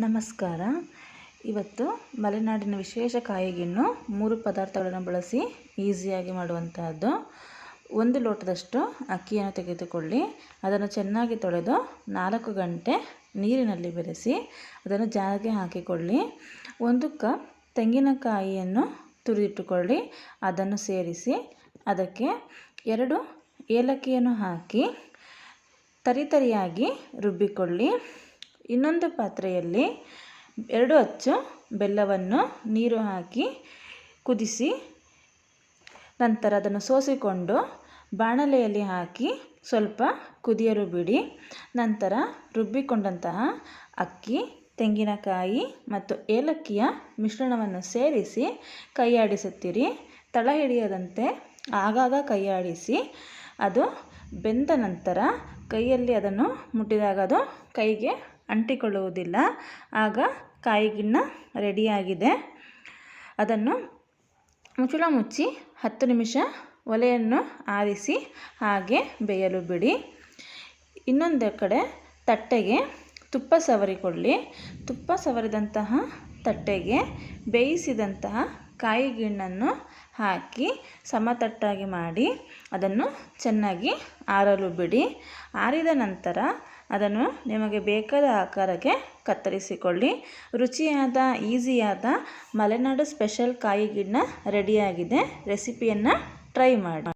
ನಮಸ್ಕಾರ. ಇವತ್ತು ಮಲೆನಾಡಿನ ವಿಶೇಷ ಕಾಯಿಗಿಣ್ಣು 3 ಪದಾರ್ಥಗಳನ್ನು ಬಳಸಿ ಈಸಿಯಾಗಿ ಮಾಡುವಂತಹದ್ದು. 1 ಲೋಟದಷ್ಟು ಅಕ್ಕಿಯನ್ನು ತೆಗೆದುಕೊಳ್ಳಿ. ಅದನ್ನು ಚೆನ್ನಾಗಿ ತೊಳೆದು 4 ಗಂಟೆ ನೀರಿನಲ್ಲಿ ಬೆರೆಸಿ ಅದನ್ನು ಜಾರಿಗೆ ಹಾಕಿಕೊಳ್ಳಿ. 1 ಕಪ್ ತೆಂಗಿನಕಾಯಿಯನ್ನು ತುರಿದಿಟ್ಟುಕೊಳ್ಳಿ. ಅದನ್ನು ಸೇರಿಸಿ ಅದಕ್ಕೆ 2 ಏಲಕ್ಕಿಯನ್ನು ಹಾಕಿ ತರಿಯಾಗಿ ರುಬ್ಬಿಕೊಳ್ಳಿ. ಇನ್ನೊಂದು ಪಾತ್ರೆಯಲ್ಲಿ 2 ಅಚ್ಚು ಬೆಲ್ಲವನ್ನು ನೀರು ಹಾಕಿ ಕುದಿಸಿ ನಂತರ ಅದನ್ನು ಸೋಸಿಕೊಂಡು ಬಾಣಲೆಯಲ್ಲಿ ಹಾಕಿ ಸ್ವಲ್ಪ ಕುದಿಯಲು ಬಿಡಿ. ನಂತರ ರುಬ್ಬಿಕೊಂಡಂತಹ ಅಕ್ಕಿ, ತೆಂಗಿನಕಾಯಿ ಮತ್ತು ಏಲಕ್ಕಿಯ ಮಿಶ್ರಣವನ್ನು ಸೇರಿಸಿ ಕೈಯಾಡಿಸುತ್ತೀರಿ. ತಳ ಹಿಡಿಯದಂತೆ ಆಗಾಗ ಕೈಯಾಡಿಸಿ. ಅದು ಬೆಂದ ನಂತರ ಕೈಯಲ್ಲಿ ಅದನ್ನು ಮುಟ್ಟಿದಾಗ ಅದು ಕೈಗೆ ಅಂಟಿಕೊಳ್ಳುವುದಿಲ್ಲ. ಆಗ ಕಾಯಿಗಿಣ್ಣು ರೆಡಿಯಾಗಿದೆ. ಅದನ್ನು ಮುಚ್ಚಳ ಮುಚ್ಚಿ 10 ನಿಮಿಷ ಒಲೆಯನ್ನು ಆರಿಸಿ ಹಾಗೆ ಬೇಯಲು ಬಿಡಿ. ಇನ್ನೊಂದು ಕಡೆ ತಟ್ಟೆಗೆ ತುಪ್ಪ ಸವರಿಕೊಳ್ಳಿ. ತುಪ್ಪ ಸವರಿದಂತಹ ತಟ್ಟೆಗೆ ಬೇಯಿಸಿದಂತಹ ಕಾಯಿಗಿಣ್ಣನ್ನು ಹಾಕಿ ಸಮತಟ್ಟಾಗಿ ಮಾಡಿ ಅದನ್ನು ಚೆನ್ನಾಗಿ ಆರಲು ಬಿಡಿ. ಆರಿದ ನಂತರ ಅದನ್ನು ನಿಮಗೆ ಬೇಕಾದ ಆಕಾರಕ್ಕೆ ಕತ್ತರಿಸಿಕೊಳ್ಳಿ. ರುಚಿಯಾದ ಈಸಿಯಾದ ಮಲೆನಾಡು ಸ್ಪೆಷಲ್ ಕಾಯಿಗಿಣ್ಣು ರೆಡಿಯಾಗಿದೆ. ರೆಸಿಪಿಯನ್ನು ಟ್ರೈ ಮಾಡಿ.